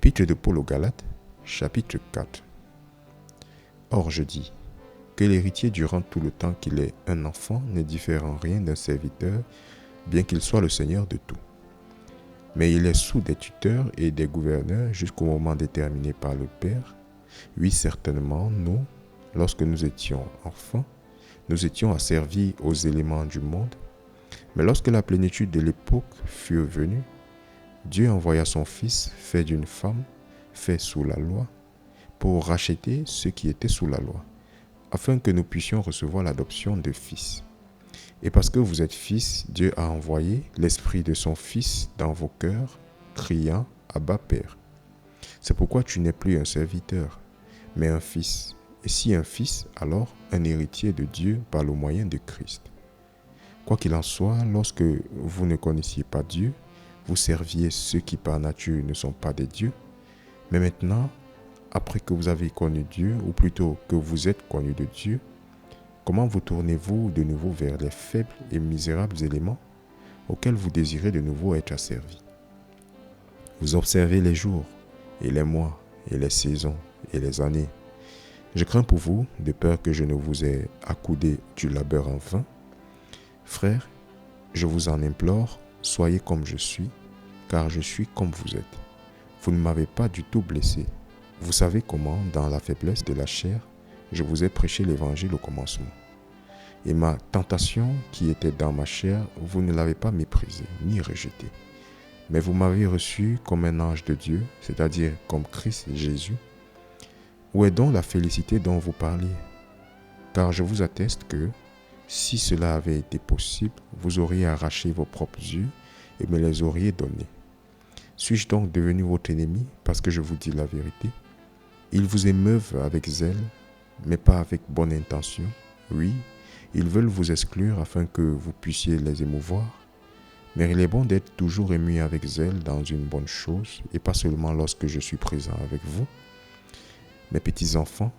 Épître de Paul aux Galates, chapitre 4. Or je dis que l'héritier durant tout le temps qu'il est un enfant ne diffère en rien d'un serviteur, bien qu'il soit le Seigneur de tout. Mais il est sous des tuteurs et des gouverneurs jusqu'au moment déterminé par le Père. Oui, certainement, nous, lorsque nous étions enfants, nous étions asservis aux éléments du monde. Mais lorsque la plénitude de l'époque fut venue, Dieu envoya son Fils, fait d'une femme, fait sous la loi, pour racheter ceux qui étaient sous la loi, afin que nous puissions recevoir l'adoption de fils. Et parce que vous êtes fils, Dieu a envoyé l'Esprit de son Fils dans vos cœurs, criant « Abba, Père ». C'est pourquoi tu n'es plus un serviteur, mais un fils. Et si un fils, alors un héritier de Dieu par le moyen de Christ. Quoi qu'il en soit, lorsque vous ne connaissiez pas Dieu, vous serviez ceux qui par nature ne sont pas des dieux. Mais maintenant, après que vous avez connu Dieu, ou plutôt que vous êtes connu de Dieu, comment vous tournez-vous de nouveau vers les faibles et misérables éléments auxquels vous désirez de nouveau être asservis? Vous observez les jours et les mois et les saisons et les années. Je crains pour vous, de peur que je ne vous ai accoudé du labeur en vain. Frères, je vous en implore, soyez comme je suis, car je suis comme vous êtes. Vous ne m'avez pas du tout blessé. Vous savez comment, dans la faiblesse de la chair, je vous ai prêché l'évangile au commencement. Et ma tentation qui était dans ma chair, vous ne l'avez pas méprisée, ni rejetée. Mais vous m'avez reçu comme un ange de Dieu, c'est-à-dire comme Christ Jésus. Où est donc la félicité dont vous parliez? Car je vous atteste que, si cela avait été possible, vous auriez arraché vos propres yeux et me les auriez donnés. Suis-je donc devenu votre ennemi parce que je vous dis la vérité? Ils vous émeuvent avec zèle, mais pas avec bonne intention. Oui, ils veulent vous exclure afin que vous puissiez les émouvoir. Mais il est bon d'être toujours ému avec zèle dans une bonne chose, et pas seulement lorsque je suis présent avec vous. Mes petits enfants,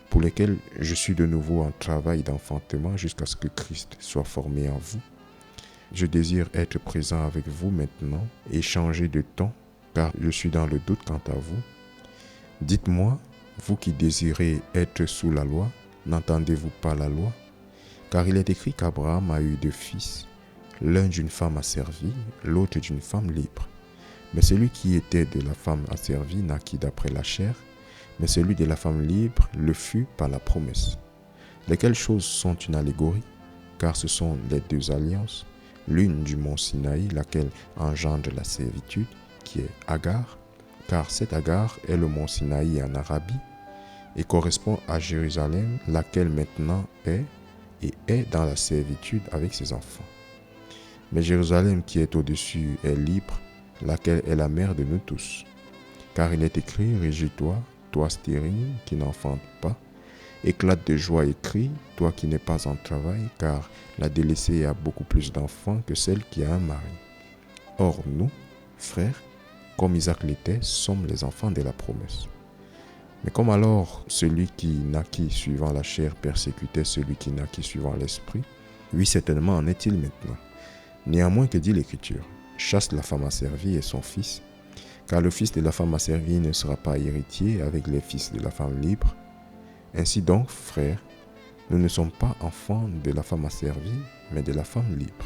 pour lesquels je suis de nouveau en travail d'enfantement jusqu'à ce que Christ soit formé en vous. Je désire être présent avec vous maintenant et changer de ton, car je suis dans le doute quant à vous. Dites-moi, vous qui désirez être sous la loi, n'entendez-vous pas la loi? Car il est écrit qu'Abraham a eu deux fils, l'un d'une femme asservie, l'autre d'une femme libre. Mais celui qui était de la femme asservie naquit d'après la chair, mais celui de la femme libre le fut par la promesse. Lesquelles choses sont une allégorie, car ce sont les deux alliances, l'une du mont Sinaï, laquelle engendre la servitude, qui est Agar, car cette Agar est le mont Sinaï en Arabie, et correspond à Jérusalem, laquelle maintenant est et est dans la servitude avec ses enfants. Mais Jérusalem qui est au-dessus est libre, laquelle est la mère de nous tous. Car il est écrit, réjouis-toi, toi stérile qui n'enfantes pas, éclate de joie et crie, toi qui n'es pas en travail, car la délaissée a beaucoup plus d'enfants que celle qui a un mari. Or nous, frères, comme Isaac l'était, sommes les enfants de la promesse. Mais comme alors celui qui naquit suivant la chair persécutait celui qui naquit suivant l'esprit, oui certainement en est-il maintenant. Néanmoins que dit l'Écriture, chasse la femme asservie et son fils, car le fils de la femme asservie ne sera pas héritier avec les fils de la femme libre. Ainsi donc, frères, nous ne sommes pas enfants de la femme asservie, mais de la femme libre.